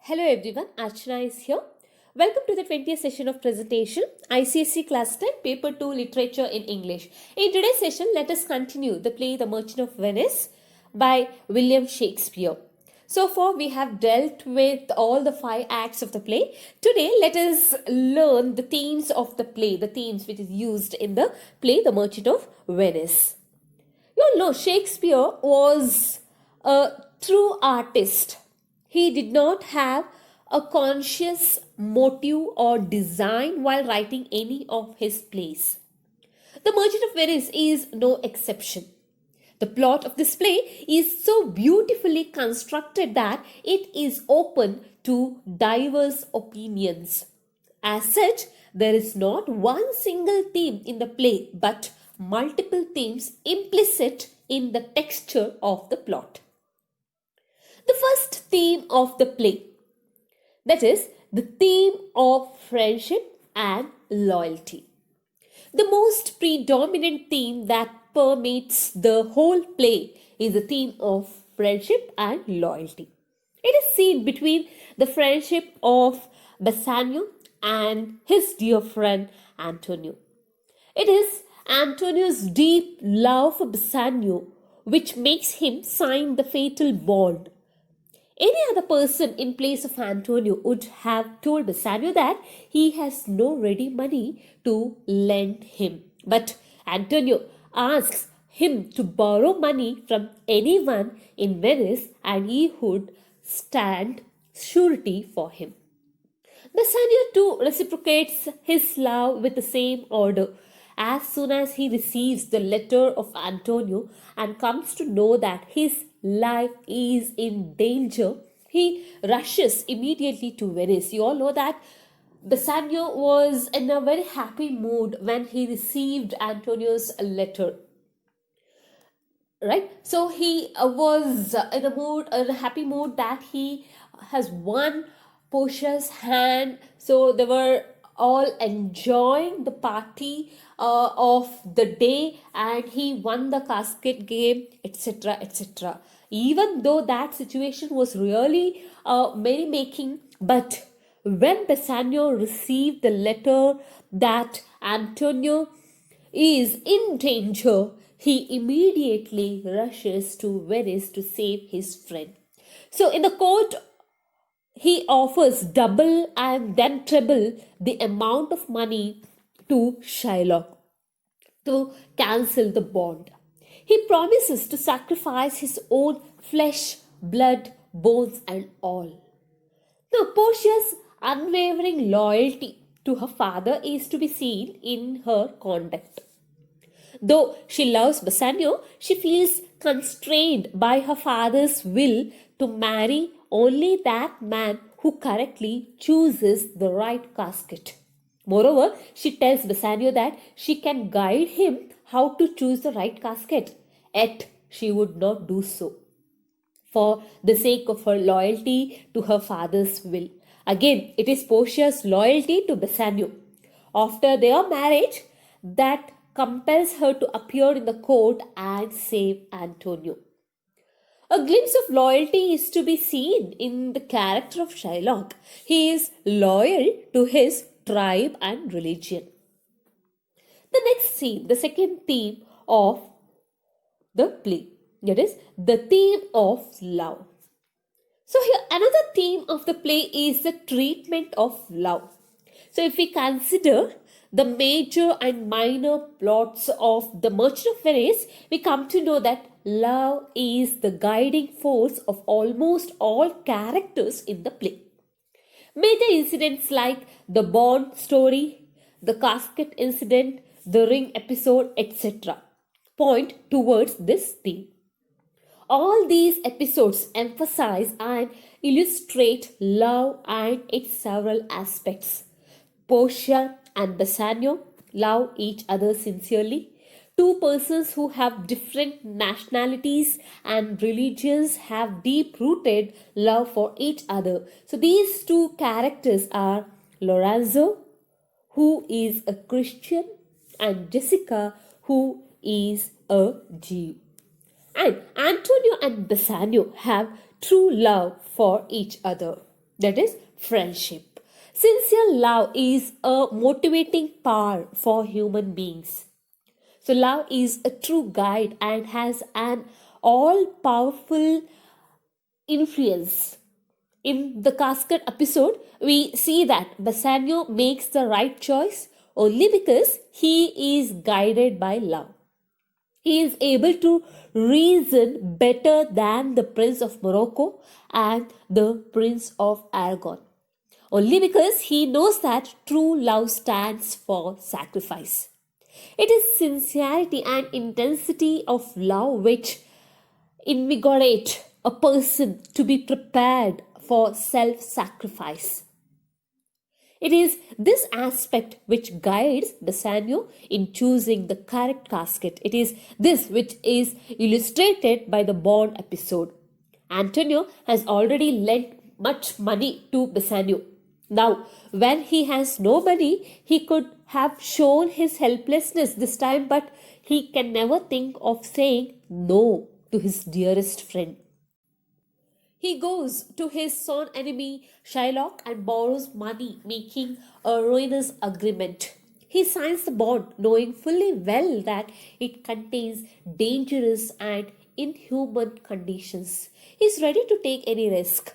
Hello everyone, Archana is here. Welcome to the 20th session of presentation, ICSE Class 10, Paper 2, Literature in English. In today's session, let us continue the play The Merchant of Venice by William Shakespeare. So far, we have dealt with all the 5 acts of the play. Today, let us learn the themes of the play, the themes which is used in the play The Merchant of Venice. You all know Shakespeare was a true artist. He did not have a conscious motive or design while writing any of his plays. The Merchant of Venice is no exception. The plot of this play is so beautifully constructed that it is open to diverse opinions. As such, there is not one single theme in the play but multiple themes implicit in the texture of the plot. The first theme of the play, that is the theme of friendship and loyalty. The most predominant theme that permeates the whole play is the theme of friendship and loyalty. It is seen between the friendship of Bassanio and his dear friend Antonio. It is Antonio's deep love for Bassanio which makes him sign the fatal bond. Any other person in place of Antonio would have told Bassanio that he has no ready money to lend him. But Antonio asks him to borrow money from anyone in Venice and he would stand surety for him. Bassanio too reciprocates his love with the same order. As soon as he receives the letter of Antonio and comes to know that his life is in danger, he rushes immediately to Venice. You all know that Bassanio was in a very happy mood when he received Antonio's letter. Right? So he was in a happy mood that he has won Portia's hand. So they were all enjoying the party of the day and he won the casket game, etc., etc. Even though that situation was really merrymaking, but when Bassanio received the letter that Antonio is in danger, he immediately rushes to Venice to save his friend. So in the court, he offers double and then treble the amount of money to Shylock to cancel the bond. He promises to sacrifice his own flesh, blood, bones, and all. Now, Portia's unwavering loyalty to her father is to be seen in her conduct. Though she loves Bassanio, she feels constrained by her father's will to marry only that man who correctly chooses the right casket. Moreover, she tells Bassanio that she can guide him how to choose the right casket, yet she would not do so for the sake of her loyalty to her father's will. Again, it is Portia's loyalty to Bassanio after their marriage that compels her to appear in the court and save Antonio. A glimpse of loyalty is to be seen in the character of Shylock. He is loyal to his tribe and religion. The next theme, the second theme of the play, that is the theme of love. So here another theme of the play is the treatment of love. So if we consider the major and minor plots of The Merchant of Venice, we come to know that love is the guiding force of almost all characters in the play. Major incidents like the bond story, the casket incident, the ring episode, etc. point towards this theme. All these episodes emphasize and illustrate love and its several aspects. Portia and Bassanio love each other sincerely. Two persons who have different nationalities and religions have deep-rooted love for each other. So these two characters are Lorenzo, who is a Christian, and Jessica, who is a Jew. And Antonio and Bassanio have true love for each other. that is friendship. Sincere love is a motivating power for human beings. So, love is a true guide and has an all powerful influence. In the casket episode, we see that Bassanio makes the right choice only because he is guided by love. He is able to reason better than the Prince of Morocco and the Prince of Aragon. Only because he knows that true love stands for sacrifice. It is sincerity and intensity of love which invigorate a person to be prepared for self sacrifice. It is this aspect which guides Bassanio in choosing the correct casket. It is this which is illustrated by the Bond episode. Antonio has already lent much money to Bassanio. Now, when he has no money, he could have shown his helplessness this time, but he can never think of saying no to his dearest friend. He goes to his sworn enemy Shylock and borrows money, making a ruinous agreement. He signs the bond, knowing fully well that it contains dangerous and inhuman conditions. He is ready to take any risk.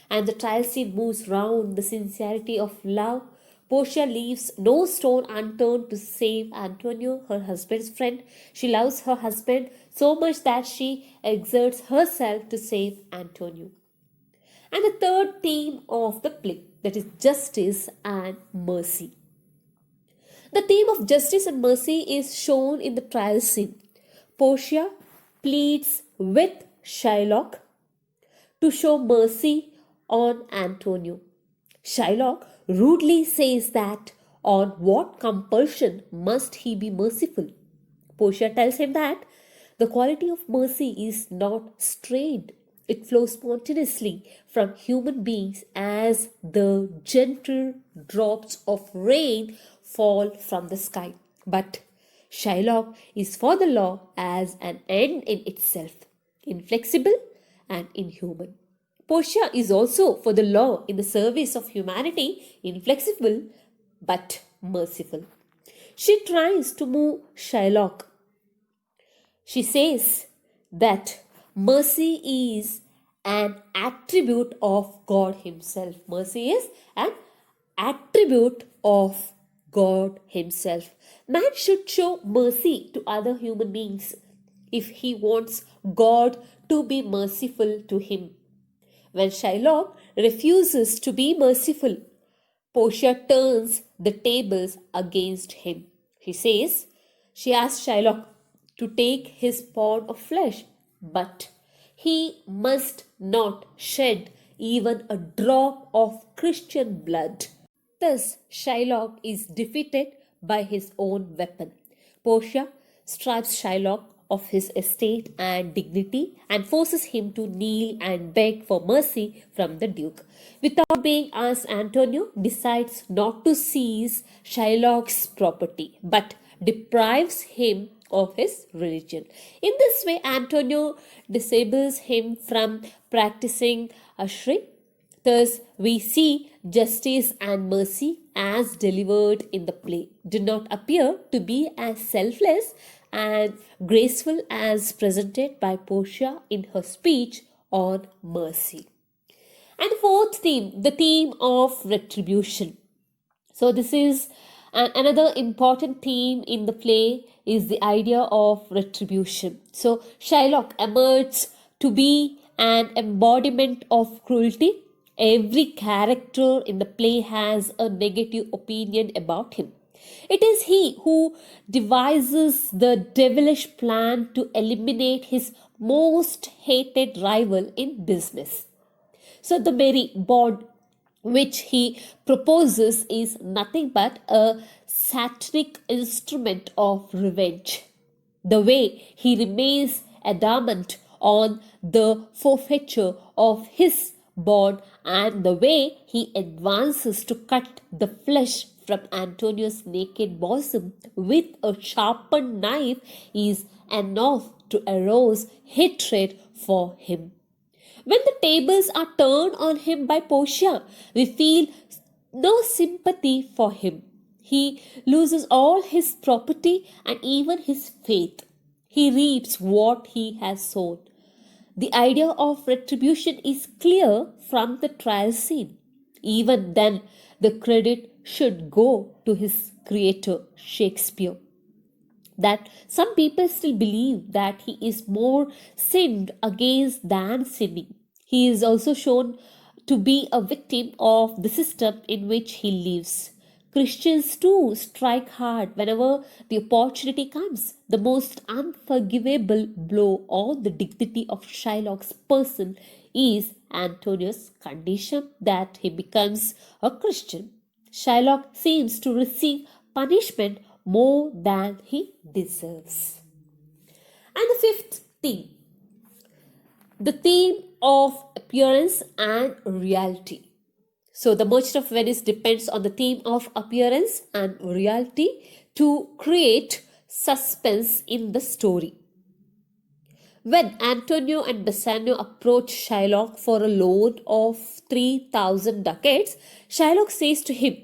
And the trial scene moves round the sincerity of love. Portia leaves no stone unturned to save Antonio, her husband's friend. She loves her husband so much that she exerts herself to save Antonio. And the third theme of the play, that is justice and mercy. The theme of justice and mercy is shown in the trial scene. Portia pleads with Shylock to show mercy on Antonio. Shylock rudely says that on what compulsion must he be merciful? Portia tells him that the quality of mercy is not strained. It flows spontaneously from human beings as the gentle drops of rain fall from the sky. But Shylock is for the law as an end in itself, inflexible and inhuman. Portia is also for the law in the service of humanity, inflexible but merciful. She tries to move Shylock. She says that mercy is an attribute of God Himself. Mercy is an attribute of God Himself. Man should show mercy to other human beings if he wants God to be merciful to him. When Shylock refuses to be merciful, Portia turns the tables against him. She asks Shylock to take his pound of flesh, but he must not shed even a drop of Christian blood. Thus, Shylock is defeated by his own weapon. Portia strips Shylock of his estate and dignity and forces him to kneel and beg for mercy from the Duke. Without being asked, Antonio decides not to seize Shylock's property but deprives him of his religion. In this way, Antonio disables him from practicing usury. Thus, we see justice and mercy as delivered in the play do not appear to be as selfless and graceful as presented by Portia in her speech on mercy. And the fourth theme, the theme of retribution. So this is another important theme in the play is the idea of retribution. So Shylock emerges to be an embodiment of cruelty. Every character in the play has a negative opinion about him. It is he who devises the devilish plan to eliminate his most hated rival in business. So the very bond which he proposes is nothing but a satanic instrument of revenge. The way he remains adamant on the forfeiture of his bond and the way he advances to cut the flesh from Antonio's naked bosom with a sharpened knife is enough to arouse hatred for him. When the tables are turned on him by Portia, we feel no sympathy for him. He loses all his property and even his faith. He reaps what he has sown. The idea of retribution is clear from the trial scene. Even then, the credit should go to his creator, Shakespeare. That some people still believe that he is more sinned against than sinning. He is also shown to be a victim of the system in which he lives. Christians too strike hard whenever the opportunity comes. The most unforgivable blow on the dignity of Shylock's person is Antonio's condition that he becomes a Christian. Shylock seems to receive punishment more than he deserves. And the fifth theme, the theme of appearance and reality. So, the Merchant of Venice depends on the theme of appearance and reality to create suspense in the story. When Antonio and Bassanio approach Shylock for a loan of 3,000 ducats, Shylock says to him,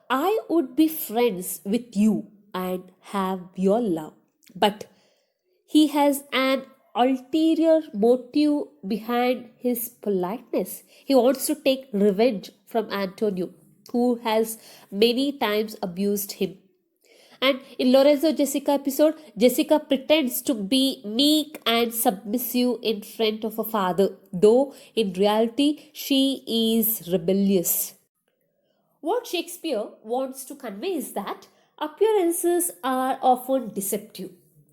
I would be friends with you and have your love. But he has an ulterior motive behind his politeness. He wants to take revenge from Antonio, who has many times abused him. And in Lorenzo Jessica episode, Jessica pretends to be meek and submissive in front of her father, though in reality she is rebellious. What Shakespeare wants to convey is that appearances are often deceptive.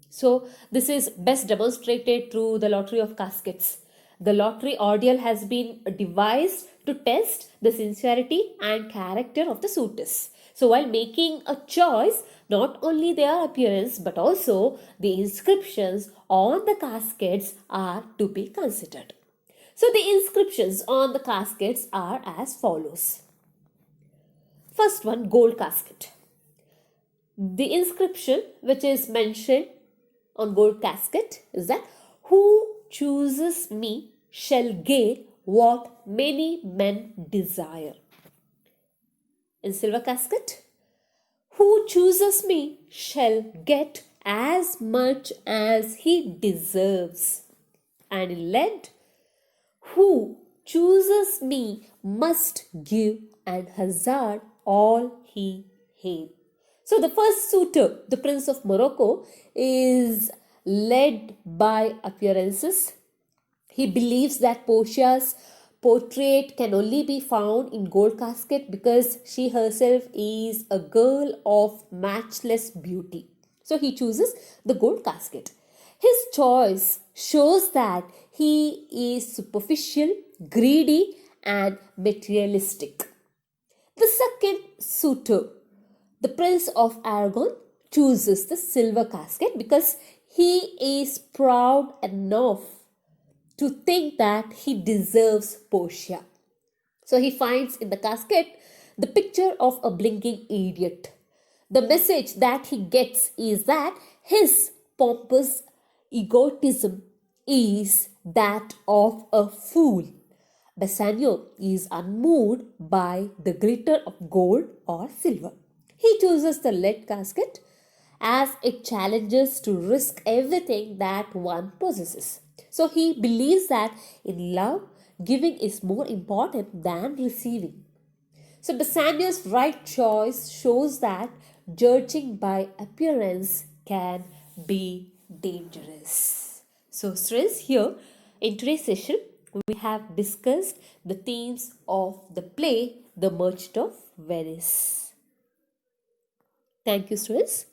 So, this is best demonstrated through the lottery of caskets. The lottery ordeal has been devised to test the sincerity and character of the suitors. So, while making a choice, not only their appearance but also the inscriptions on the caskets are to be considered. So, the inscriptions on the caskets are as follows. First one, gold casket. The inscription which is mentioned on gold casket is that who chooses me shall gain what many men desire. In silver casket, who chooses me shall get as much as he deserves. And in lead, who chooses me must give and hazard all he hath. So the first suitor, the Prince of Morocco, is led by appearances. He believes that Portia's portrait can only be found in gold casket because she herself is a girl of matchless beauty. So he chooses the gold casket. His choice shows that he is superficial, greedy, and materialistic. The second suitor, the Prince of Aragon, chooses the silver casket because he is proud enough to think that he deserves Portia. So he finds in the casket the picture of a blinking idiot. The message that he gets is that his pompous egotism is that of a fool. Bassanio is unmoved by the glitter of gold or silver. He chooses the lead casket as it challenges to risk everything that one possesses. So he believes that in love, giving is more important than receiving. So Bassanio's right choice shows that judging by appearance can be dangerous. So students, here in today's session, we have discussed the themes of the play The Merchant of Venice. Thank you, students.